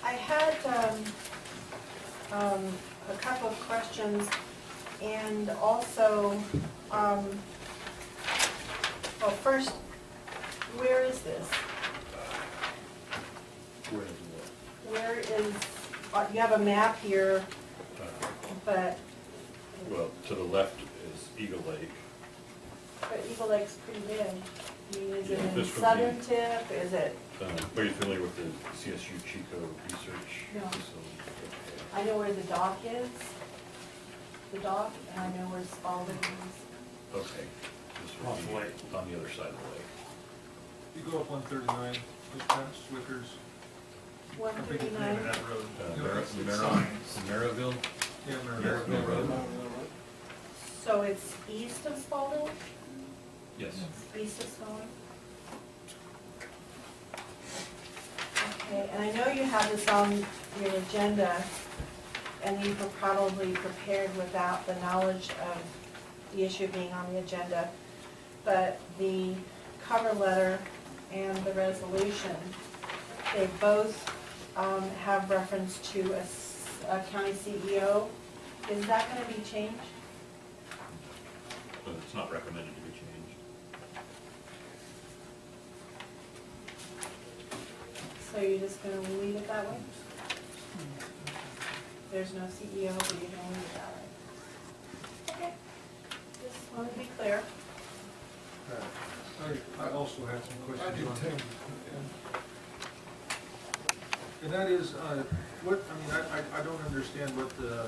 I had a couple of questions, and also, well, first, where is this? Where is what? Where is, you have a map here, but To the left is Eagle Lake. Eagle Lake's pretty big. I mean, is it Yeah, in this would southern be- tip, is it, Are you familiar with the CSU Chico research No. facility? I know where the dock is, and I know where Spalding is. Okay. This would Off be the lake. on the other side of the lake. You go up 139, just past Swickers. I think it's named 139, that road. Maryville? Yeah, Maryville Road? so it's east of Spalding? Yes. East of Spalding? Okay, and I know you have this on your agenda, and you were probably prepared without the knowledge of the issue being on the agenda, but the cover letter and the resolution, they both have reference to a county CEO. Is that going to be changed? But it's not recommended to be changed. So you're just going to leave it that way? There's no CEO, but you're going to leave it that way? Okay. Just want to be clear. I also had some questions on that. And that is, I don't understand what the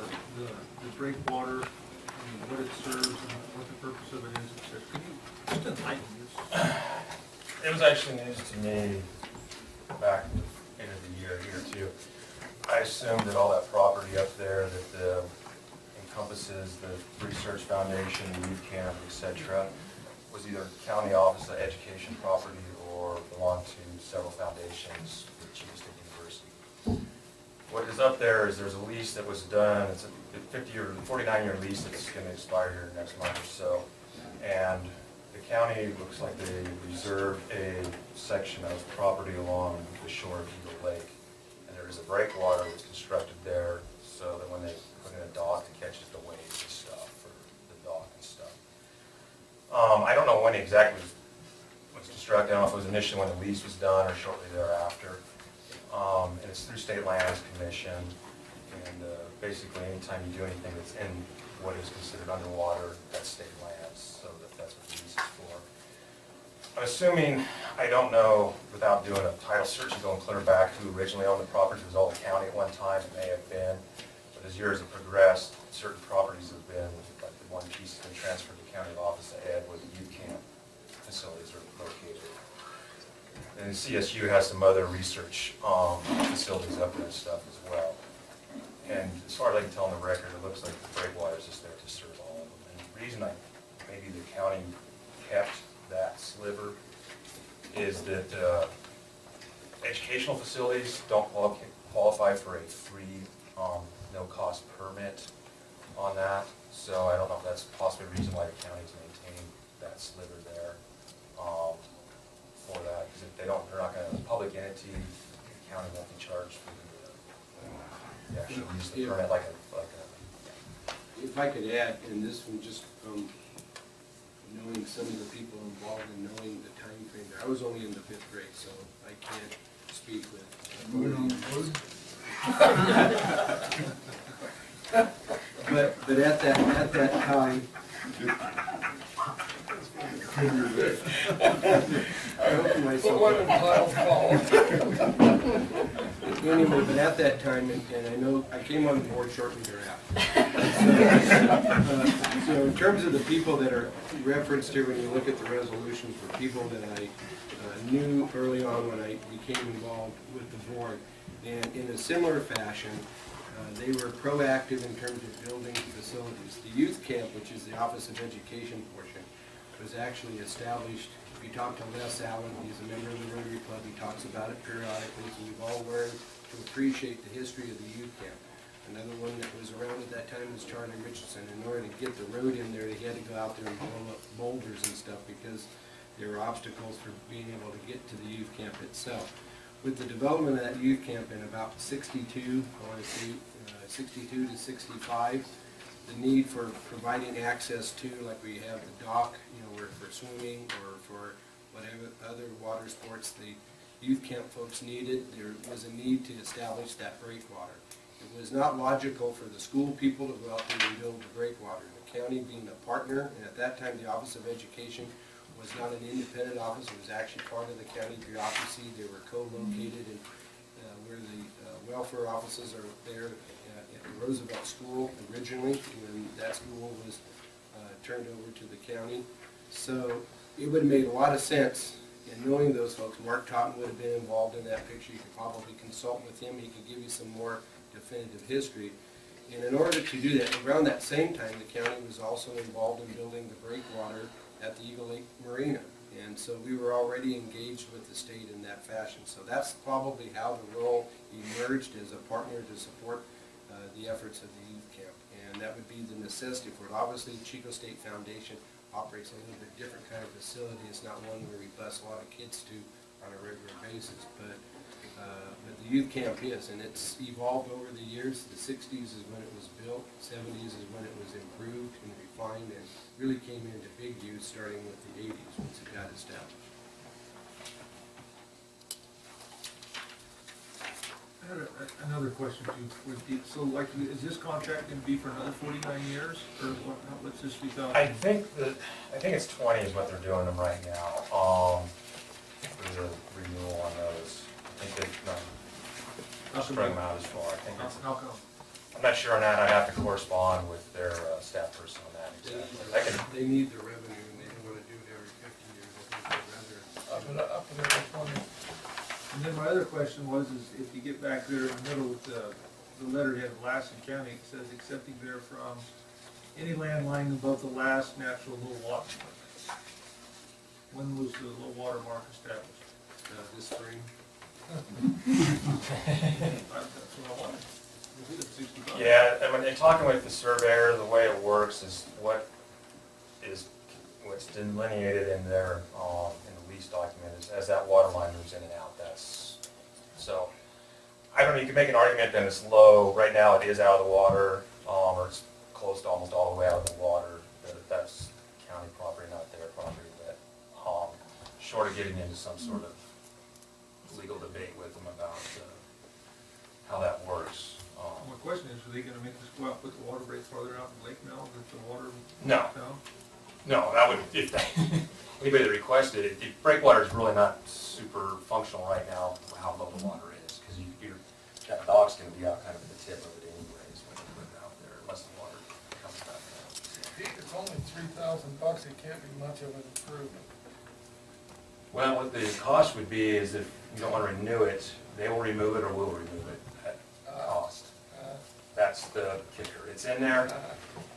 breakwater, what it serves and what the purpose of it is, et cetera. Could you just enlighten us? It was actually news to me back end of the year two. I assumed that all that property up there that encompasses the Research Foundation, the youth camp, et cetera, was either county office of education property or belonged to several foundations with Chico State University. What is up there is there's a lease that was done, it's a 49-year lease that's going to expire here next month or so. And the county looks like they reserved a section of property along the shore of Eagle Lake. And there is a breakwater that's constructed there so that when they put in a dock that catches the waves and stuff for the dock and stuff. I don't know when exactly was constructed. I don't know if it was initially when the lease was done or shortly thereafter. And it's through State Lands Commission. And basically, anytime you do anything that's in what is considered underwater, that's state lands. So that's what the lease is for. I'm assuming, I don't know, without doing a title search and going clear back who originally owned the property. It was all the county at one time. It may have been. But as years have progressed, certain properties have been, like the one piece has been transferred to the county office of ed where the youth camp facilities are located. And CSU has some other research facilities up there and stuff as well. And as far as I can tell on the record, it looks like the breakwater is just there to serve all of them. And the reason maybe the county kept that sliver is that educational facilities don't qualify for a free, no-cost permit on that. So I don't know if that's possibly a reason why the county's maintaining that sliver there for that. Because if they're not going to, public entity, the county won't be charged for the actual use of the permit like a. If I could add, and this one just from knowing some of the people involved and knowing the time frame there, I was only in the 5th grade, so I can't speak with. But at that time, I opened myself up. Anyway, but at that time, and I know I came on board shortly thereafter. So in terms of the people that are referenced here, when you look at the resolutions, for people that I knew early on when I became involved with the board, and in a similar fashion, they were proactive in terms of building facilities. The youth camp, which is the Office of Education portion, was actually established. If you talk to Les Allen, he's a member of the Rotary Club, he talks about it periodically, so we've all learned to appreciate the history of the youth camp. Another one that was around at that time was Charlie Richardson. In order to get the road in there, they had to go out there and blow up boulders and stuff because there were obstacles for being able to get to the youth camp itself. with the development of that youth camp in about 62, I want to say 62 to 65, the need for providing access to, like we have the dock, you know, where for swimming or for whatever other water sports the youth camp folks needed, there was a need to establish that breakwater. It was not logical for the school people to go out there and build the breakwater. The county being a partner, and at that time the Office of Education was not an independent office, it was actually part of the county bureaucracy. They were co-located in where the welfare offices are there at the Roosevelt School originally, when that school was turned over to the county. So it would have made a lot of sense, and knowing those folks, Mark Totten would have been involved in that picture. You could probably consult with him, he could give you some more definitive history. And in order to do that, around that same time, the county was also involved in building the breakwater at the Eagle Lake Marina. And so we were already engaged with the state in that fashion. So that's probably how the role emerged as a partner to support the efforts of the youth camp. And that would be the necessity for it. Obviously, the Chico State Foundation operates a little bit different kind of facility. It's not one where we bus a lot of kids to on a regular basis, but the youth camp is, and it's evolved over the years. The 60s is when it was built, 70s is when it was improved and refined, and really came into big use starting with the 80s once it got established. I had another question too. So like, is this contract going to be for another 49 years, or what's this 2000? I think it's 20 is what they're doing them right now. There's a renewal on those. I think they've sprung them out as far. I think it's, How come? I'm not sure on that. I have to correspond with their staff person on that. Exactly. They need the revenue, and they don't want to do it every 50 years. I think they'd rather Up to every 20. And then my other question was, is if you get back there in the middle with the letterhead of Lassen County, it says accepting bear from any land lying above the last natural low water mark. When was the low water mark established? this spring. That's what I wanted. Was it 65? Yeah, I mean, in talking with the surveyor, the way it works is what's delineated in their in the lease document is as that water line moves in and out. So I don't know. You can make an argument that it's low right now. It is out of the water, or it's close to almost all the way out of the water. That's county property, not their property. But short of getting into some sort of legal debate with them about how that works. My question is, are they gonna make us go out and put the water break farther out in the lake now, that the water? No. No? No, that would, if anybody that requested it, breakwater is really not super functional right now for how low the water is, because that dock's gonna be out kind of at the tip of it anyways when you put it out there, unless the water comes back out. It's only $3,000, it can't be much of an improvement. Well, what the cost would be is if you don't want to renew it, they will remove it or we'll remove it at cost. That's the kicker. It's in there,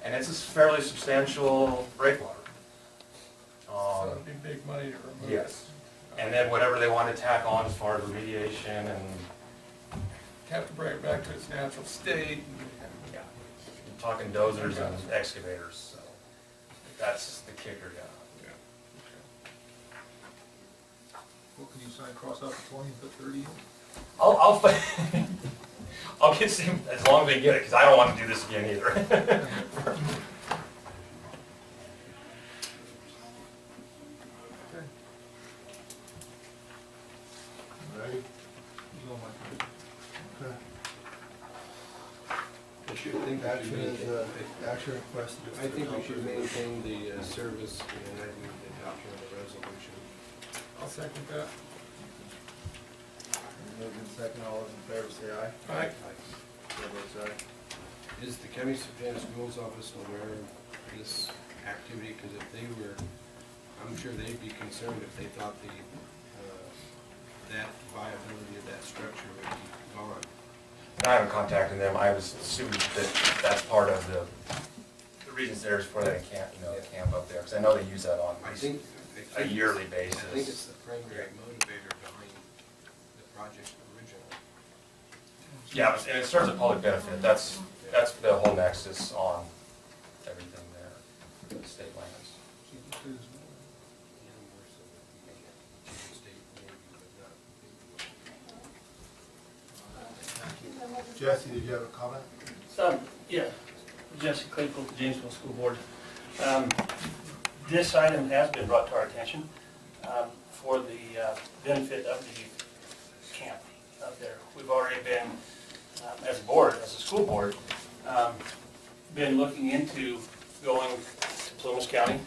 and it's a fairly substantial breakwater. So it'd be big money to remove it. Yes. And then whatever they want to tack on as far as remediation and, Have to bring it back to its natural state. yeah, you're talking dozers and excavators, so that's the kicker, yeah. What can you sign, cross out the 20 and put 30 in? I'll get some, as long as they get it, because I don't want to do this again either. Okay. Ready? You go, Mike. Okay. Action requested. I think we should maintain the service, and I move the adoption of the resolution. I'll second that. Moved in second, all those in favor say aye. Aye. Chair votes aye. Is the county superintendent's rules office aware of this activity? Because if they were, I'm sure they'd be concerned if they thought that viability of that structure would be gone. I haven't contacted them. I was assuming that that's part of the reasons there's for that camp, camp up there, because I know they use that on I think a yearly basis. I think it's the primary motivator behind the project originally. Yeah, and it serves a public benefit. That's the whole nexus on everything there, the state lands. And more so than the state maybe, but not. Jesse, did you have a comment? Yeah, Jesse Claypool, the Janesville School Board. This item has been brought to our attention for the benefit of the youth camp out there. We've already been, as a board, as a school board, been looking into going to Plumas County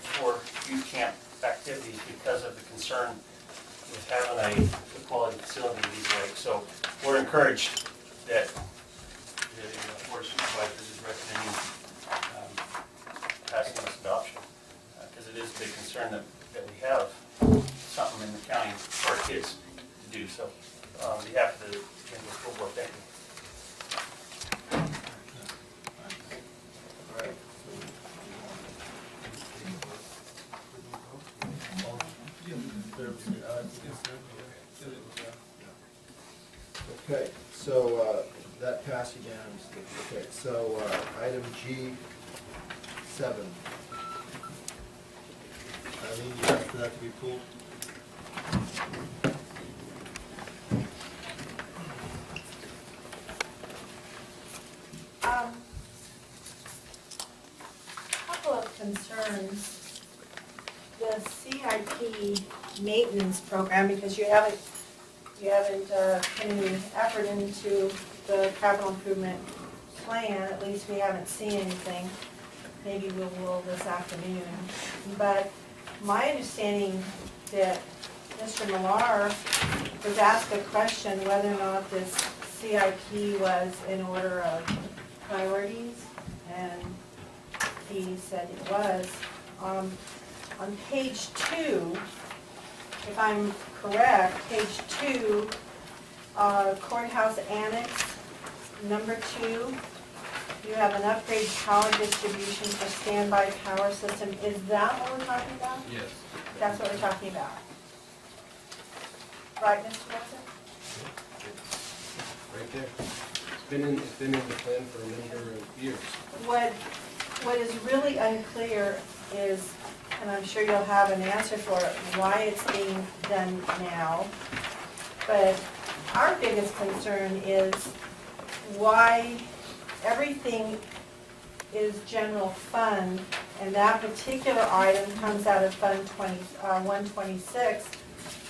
for youth camp activities because of the concern with having a good quality facility in these lakes. So we're encouraged that the Board of Supervisors is recommending passing this adoption, because it is a big concern that we have something in the county for our kids to do. So on behalf of the Janesville School Board, thank you. Okay, so that passed unanimously. Okay, so item G7. Eileen, you asked for that to be pulled? Couple of concerns. The CIP maintenance program, because you haven't put any effort into the capital improvement plan, at least we haven't seen anything. Maybe we will this afternoon. But my understanding that Mr. Millar was asked a question whether or not this CIP was in order of priorities, and he said it was. On page 2, if I'm correct, page 2, courthouse annex, number 2, you have an upgrade power distribution for standby power system. Is that what we're talking about? Yes. That's what we're talking about. Right, Mr. Wilson? Right there. It's been in the plan for a number of years. What is really unclear is, and I'm sure you'll have an answer for it, why it's being done now. But our biggest concern is why everything is general fund, and that particular item comes out of Fund 126,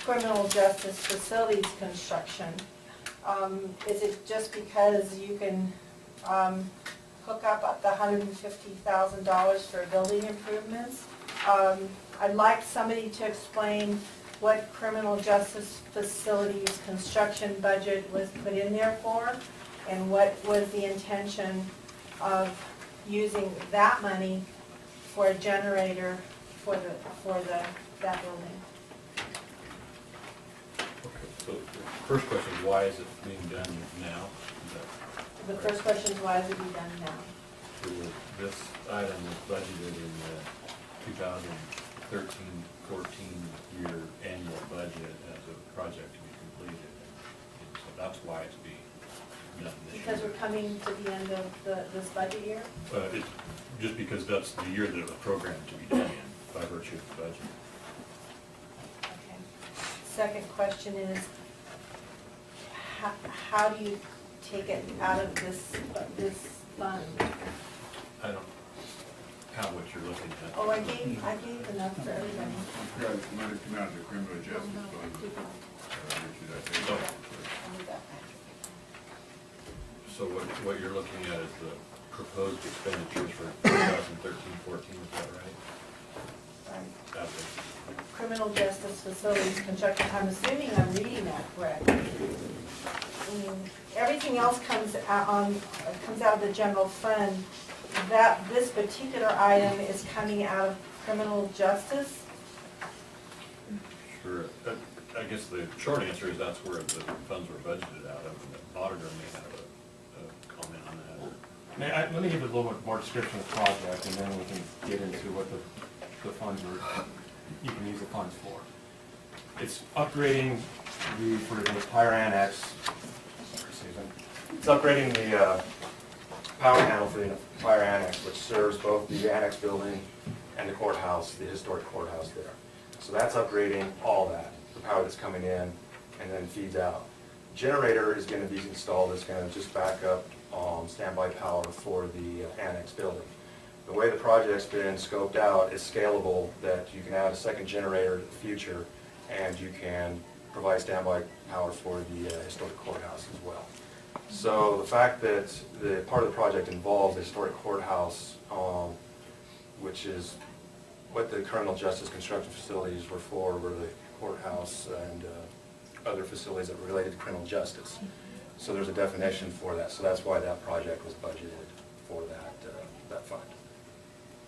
Criminal Justice Facilities Construction. Is it just because you can hook up the $150,000 for building improvements? I'd like somebody to explain what criminal justice facilities construction budget was put in there for, and what was the intention of using that money for a generator for that building. Okay, so the first question is, why is it being done now? Is that The first question is, why is it being done now? so this item was budgeted in the 2013-14 year annual budget as a project to be completed. And so that's why it's being done this year. Because we're coming to the end of this budget year? It's just because that's the year that it was programmed to be done in, by virtue of the budget. Okay. Second question is, how do you take it out of this fund? I don't have what you're looking at. Oh, I gave enough for everybody. Yeah, it might have come out of the criminal justice fund, Richard, I think. Oh. So what you're looking at is the proposed expenditures for 2013-14, is that right? Right. That's it. Criminal justice facilities construction, I'm assuming I'm reading that correct. Everything else comes out of the general fund. This particular item is coming out of criminal justice? Sure. I guess the short answer is that's where the funds were budgeted out of, and the auditor may have a comment on that. Let me give a little bit more description of the project, and then we can get into what the funds are, you can use the funds for. It's upgrading for the entire annex. It's upgrading the power panel for the entire annex, which serves both the annex building and the courthouse, the historic courthouse there. So that's upgrading all that, the power that's coming in and then feeds out. generator is gonna be installed, it's gonna just back up standby power for the annex building. The way the project's been scoped out is scalable, that you can add a second generator in the future, and you can provide standby power for the historic courthouse as well. So the fact that the part of the project involves the historic courthouse, which is what the criminal justice construction facilities were for, were the courthouse and other facilities that were related to criminal justice. So there's a definition for that, so that's why that project was budgeted for that fund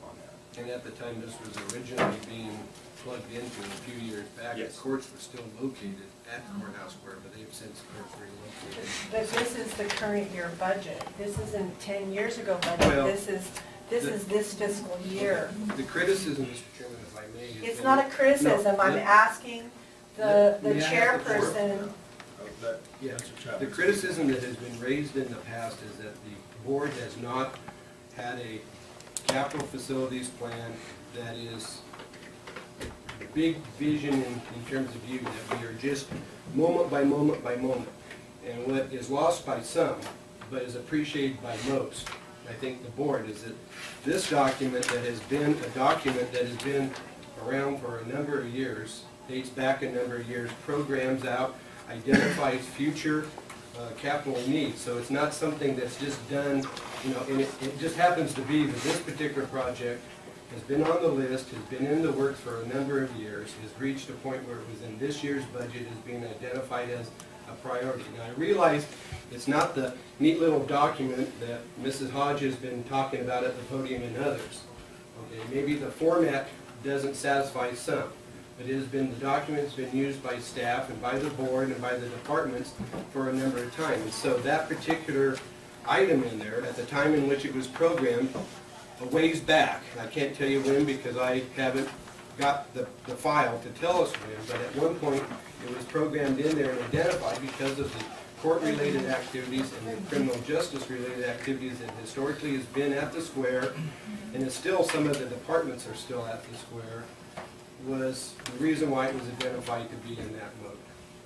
on that. And at the time this was originally being plugged into a few years back, the Yes. courts were still located at Courthouse Square, but they've since relocated. But this is the current year budget. This isn't 10 years ago budget. Well, This is this fiscal year. The criticism, Mr. Chairman, if I may, is... It's not a criticism. No, I'm let- asking the May I have the floor? chairperson. Yeah, the criticism that has been raised in the past is that the board has not had a capital facilities plan that is big vision in terms of view, that we are just moment by moment by moment. And what is lost by some, but is appreciated by most, I think the board, is that this document that has been a document that has been around for a number of years, dates back a number of years, programs out, identifies future capital needs. So it's not something that's just done, you know, and it just happens to be that this particular project has been on the list, has been in the works for a number of years, has reached a point where it was in this year's budget, is being identified as a priority. Now, I realize it's not the neat little document that Mrs. Hodge has been talking about at the podium and others. Okay, maybe the format doesn't satisfy some, but it has been, the document's been used by staff and by the board and by the departments for a number of times. And so that particular item in there, at the time in which it was programmed, a ways back, I can't tell you when because I haven't got the file to tell us when, but at one point it was programmed in there and identified because of the court-related activities and the criminal justice-related activities that historically has been at the square, and it's still, some of the departments are still at the square, was the reason why it was identified to be in that mode.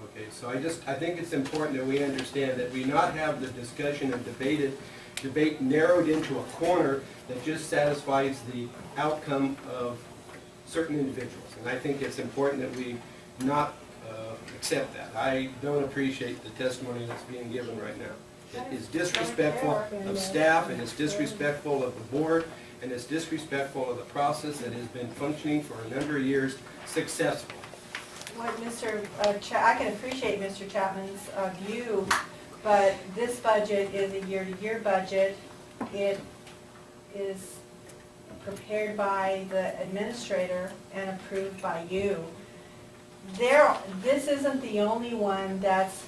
Okay, so I think it's important that we understand that we not have the discussion and debate narrowed into a corner that just satisfies the outcome of certain individuals. And I think it's important that we not accept that. I don't appreciate the testimony that's being given right now. It is disrespectful of staff, and it's disrespectful of the board, and it's disrespectful of the process that has been functioning for a number of years successfully. What I can appreciate Mr. Chapman's view, but this budget is a year-to-year budget. It is prepared by the administrator and approved by you. This isn't the only one that's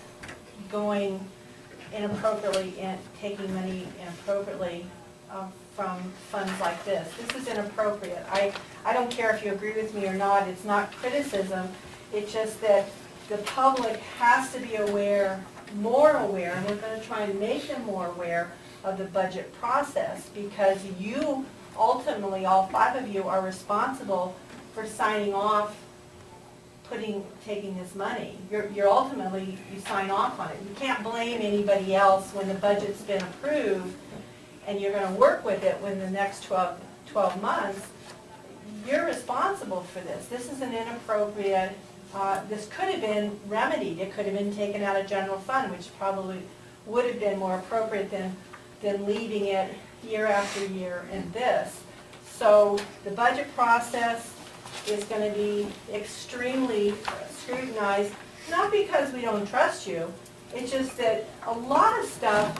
going inappropriately and taking money inappropriately from funds like this. This is inappropriate. I don't care if you agree with me or not. It's not criticism. It's just that the public has to be aware, more aware, and we're going to try and make them more aware of the budget process, because you ultimately, all five of you, are responsible for signing off, taking this money. You're ultimately, you sign off on it. You can't blame anybody else when the budget's been approved and you're going to work with it within the next 12 months. You're responsible for this. This is an inappropriate, this could have been remedied. It could have been taken out of general fund, which probably would have been more appropriate than leaving it year after year in this. So the budget process is going to be extremely scrutinized, not because we don't trust you, it's just that a lot of stuff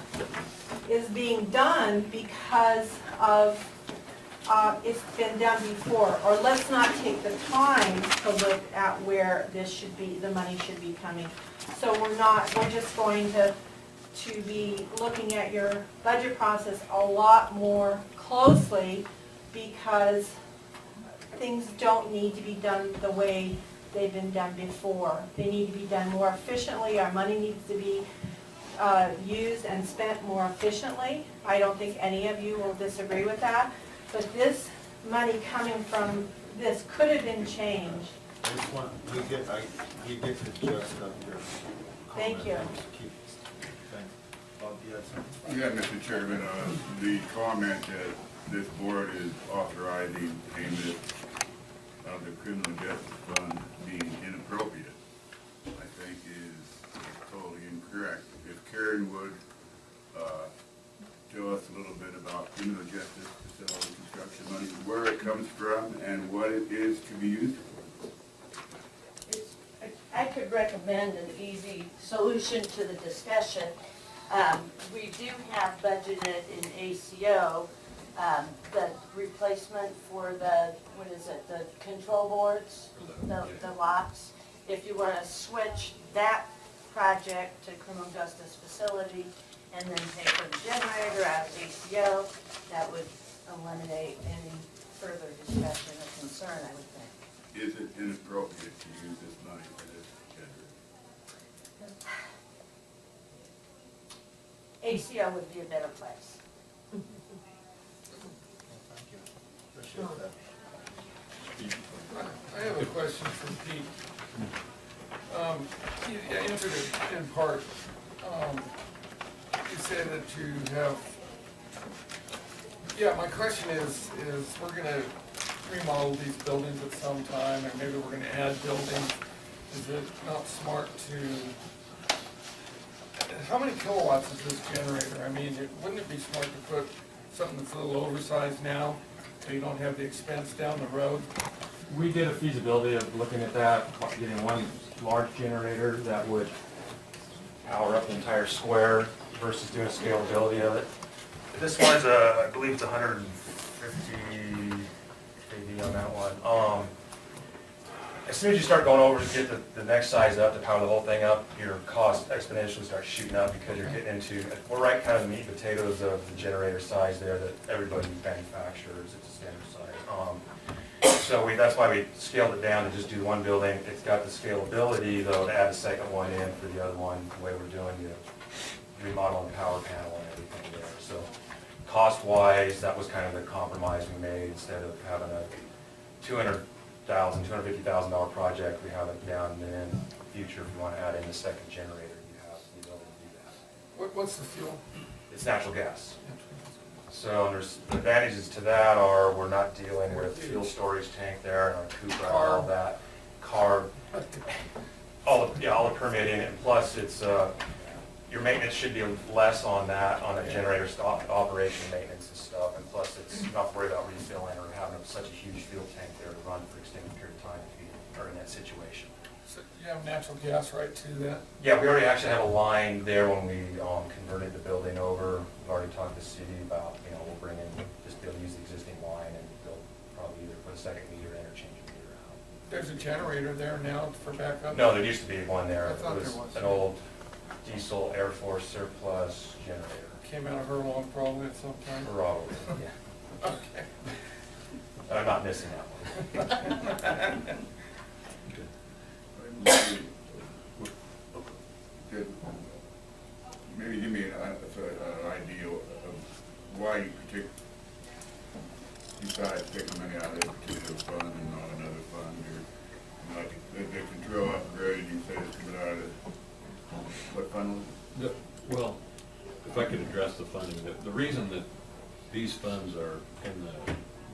is being done because of it's been done before, or let's not take the time to look at where this should be, the money should be coming. So we're just going to be looking at your budget process a lot more closely, because things don't need to be done the way they've been done before. They need to be done more efficiently. Our money needs to be used and spent more efficiently. I don't think any of you will disagree with that. But this money coming from this could have been changed. We did adjust up your Thank you. Bob, do you have something? Yeah, Mr. Chairman, the comment that this board is authorizing payment of the criminal justice fund being inappropriate, I think is totally incorrect. If Karen would, tell us a little bit about criminal justice facility construction money, where it comes from and what it is to be used for. I could recommend an easy solution to the discussion. We do have budgeted in ACO, the replacement for the, what is it, the control boards, the locks. If you want to switch that project to criminal justice facility and then pay for the generator out of ACO, that would eliminate any further discussion or concern, I would think. Is it inappropriate to use this money for this generator? ACO would be a better place. Thank you. Appreciate that. I have a question for Pete. You answered it in part. You said that you have, yeah, my question is we're gonna remodel these buildings at some time, and maybe we're gonna add buildings. Is it not smart to, how many kilowatts is this generator? I mean, wouldn't it be smart to put something that's a little oversized now, so you don't have the expense down the road? We did a feasibility of looking at that, getting one large generator that would power up the entire square versus doing a scalability of it. This one's I believe it's 150 kV on that one. As soon as you start going over to get the next size up, to power the whole thing up, your cost exponentially starts shooting up because you're getting into, we're right kind of the meat and potatoes of the generator size there that everybody manufactures. It's a standard size. So that's why we scaled it down to just do one building. It's got the scalability though to add a second one in for the other one, the way we're doing the remodel and power panel and everything there. So cost-wise, that was kind of the compromise we made. Instead of having a $250,000 project, we have it down, and then in the future, if you want to add in the second generator, you have the ability to do that. What's the fuel? It's natural gas. So there's the advantages to that are we're not dealing with fuel storage tank there and our Cooper and all that. Carb, all the permitting, and plus it's, your maintenance should be less on that, on a generator operation maintenance and stuff, and plus it's not worried about refilling or having such a huge fuel tank there to run for extended period of time if you are in that situation. So you have natural gas right to that? Yeah, we already actually have a line there when we converted the building over. We've already talked to the city about, we'll bring in, just be able to use the existing line and build probably either put a second meter in or change a meter out. There's a generator there now for backup? No, there used to be one there. I thought It there was. an old diesel Air Force surplus generator. Came out of Hurlong probably at some time? Probably, yeah. Okay. I'm not missing that one. Maybe give me an idea of why you decide to take money out of a particular fund and not another fund, or like the control upgrade, you said it's coming out of what fund was it? Well, if I could address the funding, the reason that these funds are in the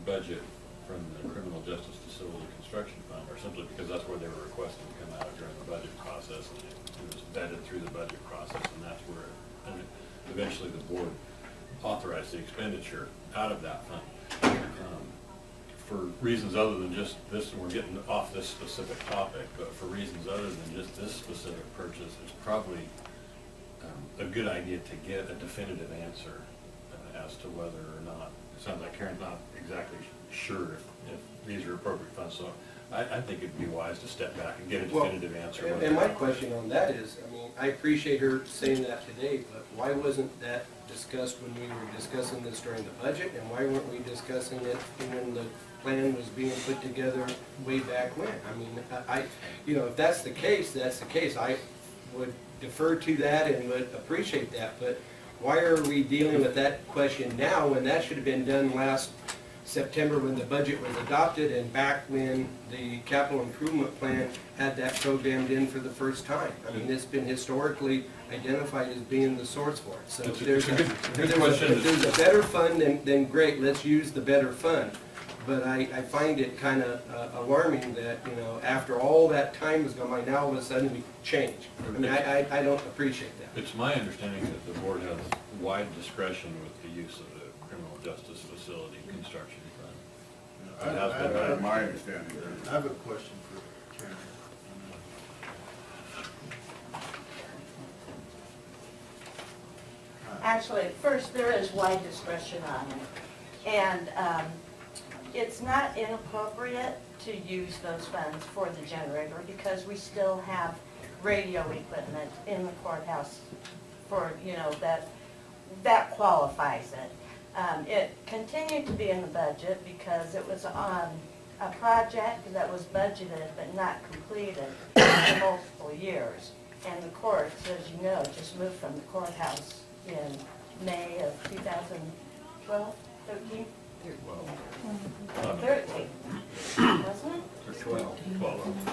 budget from the Criminal Justice Facility Construction Fund are simply because that's where they were requested to come out of during the budget process, and it was vetted through the budget process, and that's where, and eventually the board authorized the expenditure out of that fund. For reasons other than just this, and we're getting off this specific topic, but for reasons other than just this specific purchase, it's probably a good idea to get a definitive answer as to whether or not, it sounds like Karen's not exactly sure if these are appropriate funds, so I think it'd be wise to step back and get a definitive answer. And my question on that is, I appreciate her saying that today, but why wasn't that discussed when we were discussing this during the budget, and why weren't we discussing it when the plan was being put together way back when? If that's the case, that's the case. I would defer to that and would appreciate that, but why are we dealing with that question now when that should have been done last September when the budget was adopted and back when the capital improvement plan had that programmed in for the first time. I mean, it's been historically identified as being the source for it. So It's a there's good if question. there's a better fund, then great, let's use the better fund. But I find it kind of alarming that, you know, after all that time has gone by, now all of a sudden we change. I mean, I don't appreciate that. It's my understanding that the board has wide discretion with the use of the criminal justice facility construction fund. It has been That's my understanding. I have a question for Karen. Actually, at first, there is wide discretion on it. And it's not inappropriate to use those funds for the generator because we still have radio equipment in the courthouse for, you know, that qualifies it. It continued to be in the budget because it was on a project that was budgeted but not completed for multiple years. And the courts, as you know, just moved from the courthouse in May of 2012, 13? 13, wasn't it? Or 12.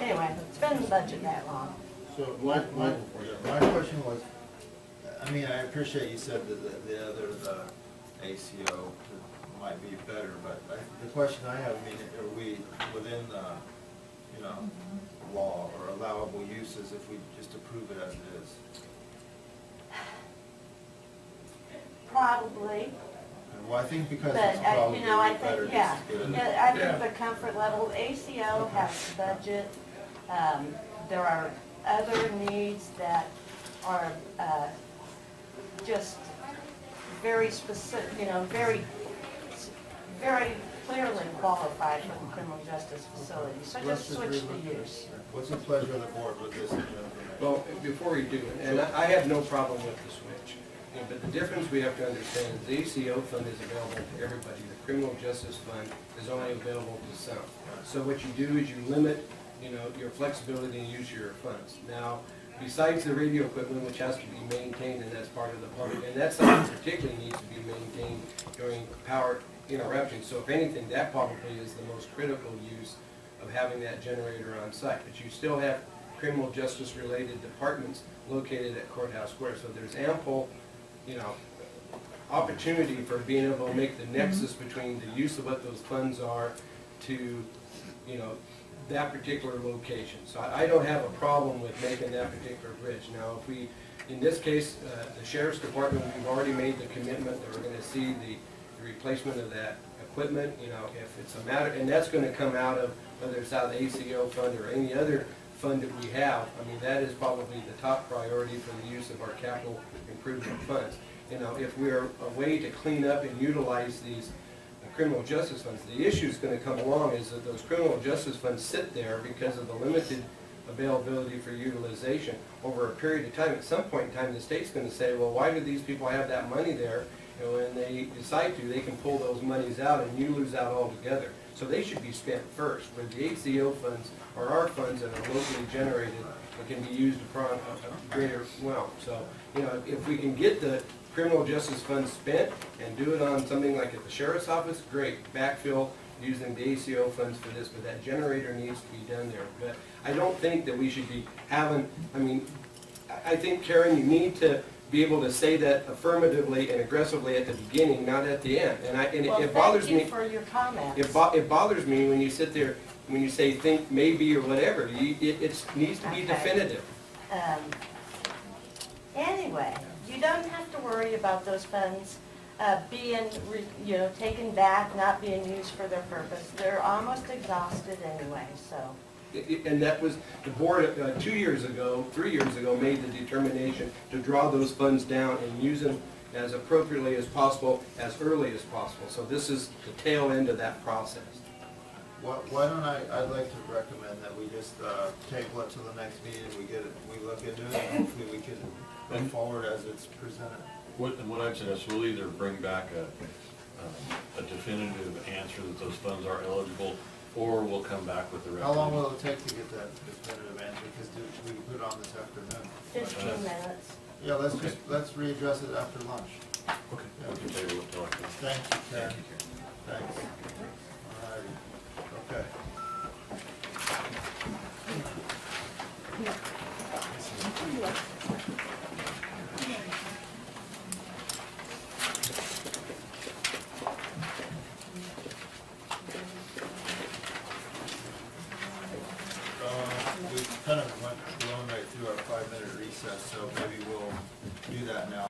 Anyway, it's been in the budget that long. So my question was, I mean, I appreciate you said that the other, the ACO might be better, but the question I have, I mean, are we within the, you know, law or allowable uses if we just approve it as it is? Probably, Well, I think because but, it's probably you know, I better think, just yeah. to get it. Yeah, I think the comfort level, ACO has the budget. There are other needs that are just very specific, you know, very clearly qualified for the criminal justice facility. So just switch the use. What's the pleasure of the board with this agenda? Well, before you do, and I have no problem with the switch, you know, but the difference we have to understand is the ACO fund is available to everybody. The criminal justice fund is only available to some. So what you do is you limit, you know, your flexibility and use your funds. Now, besides the radio equipment, which has to be maintained, and that's part of the public, and that's something particularly needs to be maintained during power interruptions. So if anything, that probably is the most critical use of having that generator on site. But you still have criminal justice related departments located at Courthouse Square. So there's ample, you know, opportunity for being able to make the nexus between the use of what those funds are to, you know, that particular location. So I don't have a problem with making that particular bridge. Now, if we, in this case, the Sheriff's Department, we've already made the commitment that we're gonna see the replacement of that equipment, you know, if it's a matter, and that's gonna come out of, whether it's out of the ACO fund or any other fund that we have. I mean, that is probably the top priority for the use of our capital improvement funds. You know, if we're a way to clean up and utilize these criminal justice funds, the issue is going to come along is that those criminal justice funds sit there because of the limited availability for utilization over a period of time. At some point in time, the state's going to say, well, why do these people have that money there? And when they decide to, they can pull those monies out and you lose out altogether. So they should be spent first, where the ACO funds are our funds that are locally generated and can be used upon a greater realm. So, you know, if we can get the criminal justice funds spent and do it on something like at the sheriff's office, great. Backfill using the ACO funds for this, but that generator needs to be done there. But I don't think that we should be having, I mean, I think, Karen, you need to be able to say that affirmatively and aggressively at the beginning, not at the end. And it bothers me. Well, thank you for your comments. It bothers me when you sit there, when you say think maybe or whatever. It needs to be Okay. definitive. Anyway, you don't have to worry about those funds being, you know, taken back, not being used for their purpose. They're almost exhausted anyway, so. And that was, the board 2 years ago, 3 years ago, made the determination to draw those funds down and use them as appropriately as possible, as early as possible. So this is the tail end of that process. Why don't I'd like to recommend that we just table it till the next meeting, we look into it, and hopefully we can move forward as it's presented. What I'd suggest, we'll either bring back a definitive answer that those funds are eligible, or we'll come back with the How long recommendation. will it take to get that definitive answer, because we can put it on this afternoon? 15 minutes. Yeah, let's readdress it after lunch. Okay, we can table it till after. Thank you, Karen. Thank you, Karen. Thanks. All righty, okay. We kind of went blown right through our 5-minute recess, so maybe we'll do that now.